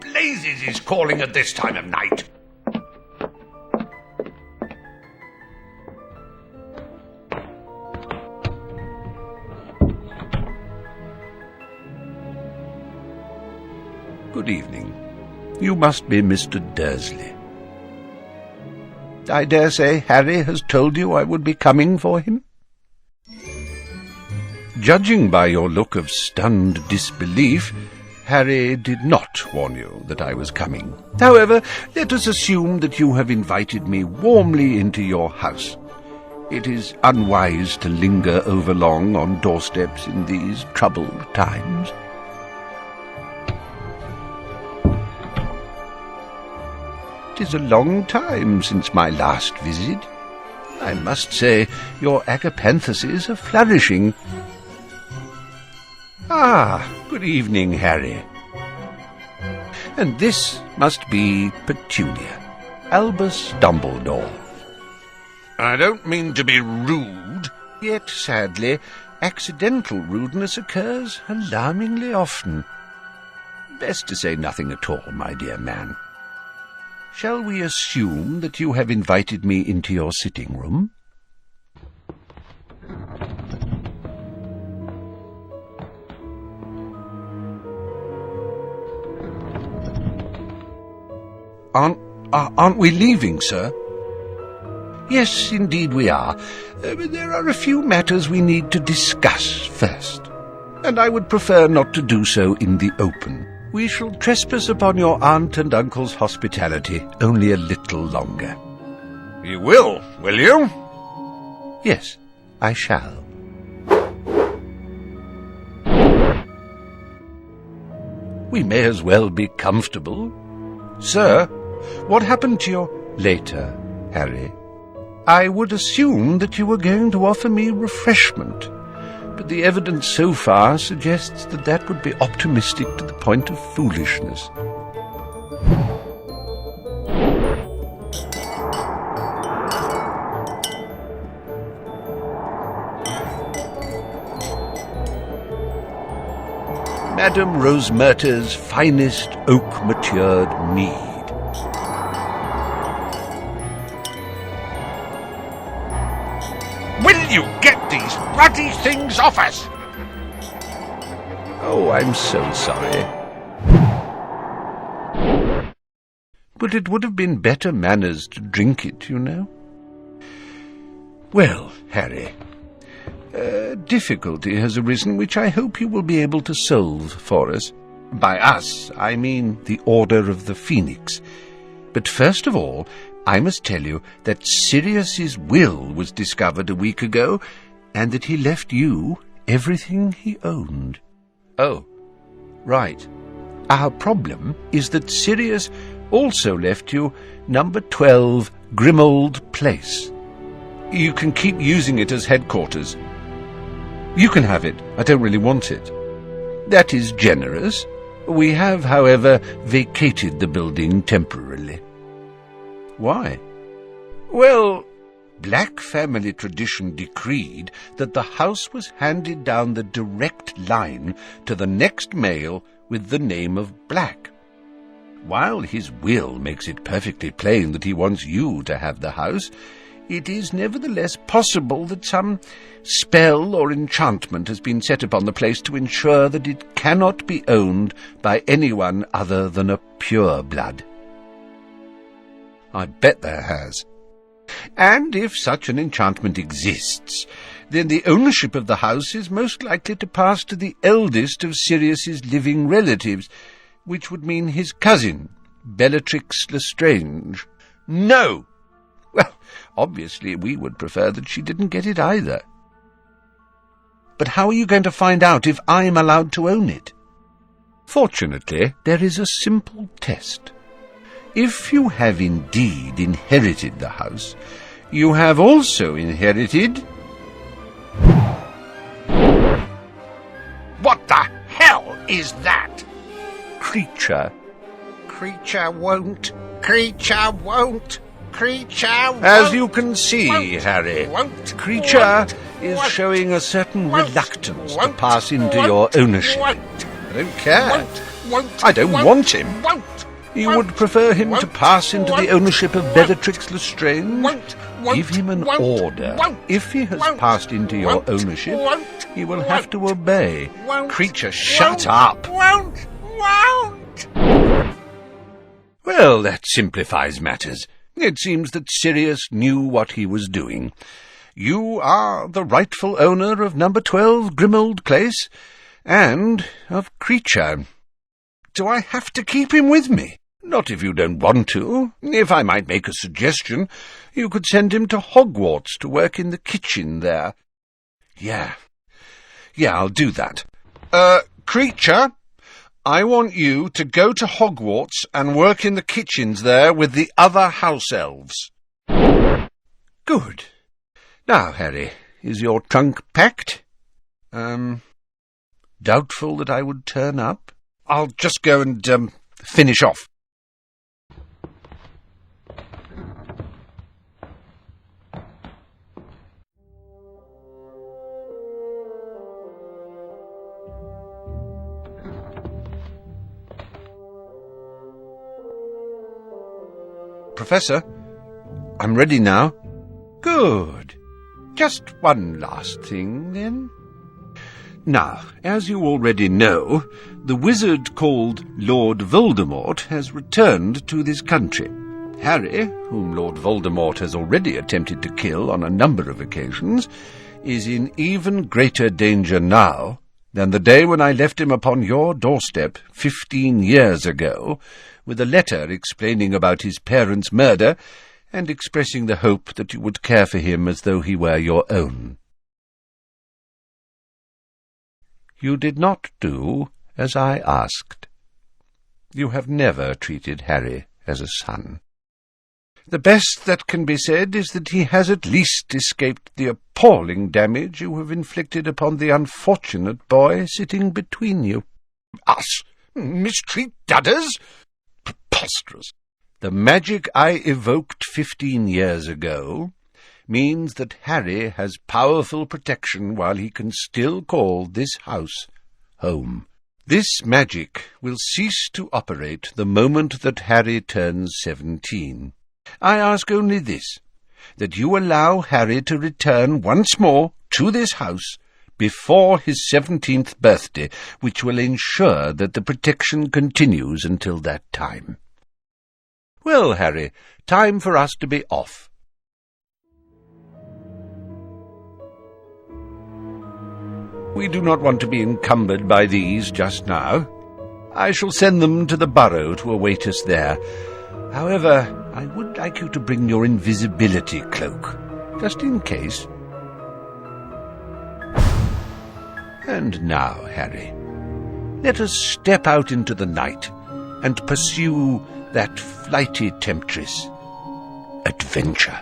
blazes is calling at this time of night? Good evening. You must be Mr. Dursley. I dare say Harry has told you I would be coming for him? Judging by your look of stunned disbelief, Harry did not warn you that I was coming. However, let us assume that you have invited me warmly into your house. It is unwise to linger overlong on doorsteps in these troubled times. It is a long time since my last visit. I must say your acanthuses are flourishing. Ah, good evening, Harry. And this must be Petunia, Albus Dumbledore. I don't mean to be rude. Yet, sadly, accidental rudeness occurs alarmingly often. Best to say nothing at all, my dear man. Shall we assume that you have invited me into your sitting room? Aren't we leaving, sir? Yes, indeed we are. But there are a few matters we need to discuss first, and I would prefer not to do so in the open. We shall trespass upon your aunt and uncle's hospitality only a little longer. You will you? Yes, I shall. We may as well be comfortable. Sir, what happened to your... Later, Harry. I would assume that you were going to offer me refreshment, but the evidence so far suggests that that would be optimistic to the point of foolishness. Madame Rosemerte's finest oak-matured mead. Will you get these ruddy things off us? Oh, I'm so sorry. But it would have been better manners to drink it, you know. Well, Harry, a difficulty has arisen which I hope you will be able to solve for us. By us, I mean the Order of the Phoenix. But first of all, I must tell you that Sirius's will was discovered a week ago, and that he left you everything he owned. Oh, right. Our problem is that Sirius also left you number 12 Grimmauld Place. You can keep using it as headquarters. You can have it. I don't really want it. That is generous. We have, however, vacated the building temporarily. Why? Well, Black family tradition decreed that the house was handed down the direct line to the next male with the name of Black. While his will makes it perfectly plain that he wants you to have the house, it is nevertheless possible that some spell or enchantment has been set upon the place to ensure that it cannot be owned by anyone other than a pureblood. I bet there has. And if such an enchantment exists, then the ownership of the house is most likely to pass to the eldest of Sirius's living relatives, which would mean his cousin, Bellatrix Lestrange. No! Well, obviously we would prefer that she didn't get it either. But how are you going to find out if I'm allowed to own it? Fortunately, there is a simple test. If you have indeed inherited the house, you have also inherited... What the hell is that? Creature. Creature won't. Creature won't. Creature won't. As you can see, Won't. Harry, Won't. Creature Won't. is Won't. showing a certain Won't. reluctance to Won't. pass into Won't. your ownership. Won't. I don't care. Won't. won't. I don't want him. Won't. You won't, would prefer him to won't, pass into the won't, ownership of won't, Bellatrix Lestrange? won't, Give him an won't, order. won't, If he has won't, passed into your won't, ownership, won't, he will won't, have to obey. won't, Creature, shut won't, up! Won't. Well, that simplifies matters. It seems that Sirius knew what he was doing. You are the rightful owner of number 12 Grimold Place, and of Creature. Do I have to keep him with me? Not if you don't want to. If I might make a suggestion, you could send him to Hogwarts to work in the kitchen there. Yeah, I'll do that. Creature, I want you to go to Hogwarts and work in the kitchens there with the other house elves. Good. Now, Harry, is your trunk packed? Doubtful that I would turn up? I'll just go and, finish off. Professor, I'm ready now. Good. Just one last thing, then. Now, as you already know, the wizard called Lord Voldemort has returned to this country. Harry, whom Lord Voldemort has already attempted to kill on a number of occasions, is in even greater danger now than the day when I left him upon your doorstep 15 years ago, with a letter explaining about his parents' murder and expressing the hope that you would care for him as though he were your own. You did not do as I asked. You have never treated Harry as a son. The best that can be said is that he has at least escaped the appalling damage you have inflicted upon the unfortunate boy sitting between you. Us? Mistreat Dudders? Preposterous. The magic I evoked 15 years ago means that Harry has powerful protection while he can still call this house home. This magic will cease to operate the moment that Harry turns 17. I ask only this, that you allow Harry to return once more to this house before his 17th birthday, which will ensure that the protection continues until that time. Well, Harry, time for us to be off. We do not want to be encumbered by these just now. I shall send them to the Burrow to await us there. However, I would like you to bring your invisibility cloak, just in case. And now, Harry, let us step out into the night and pursue that flighty temptress, Adventure.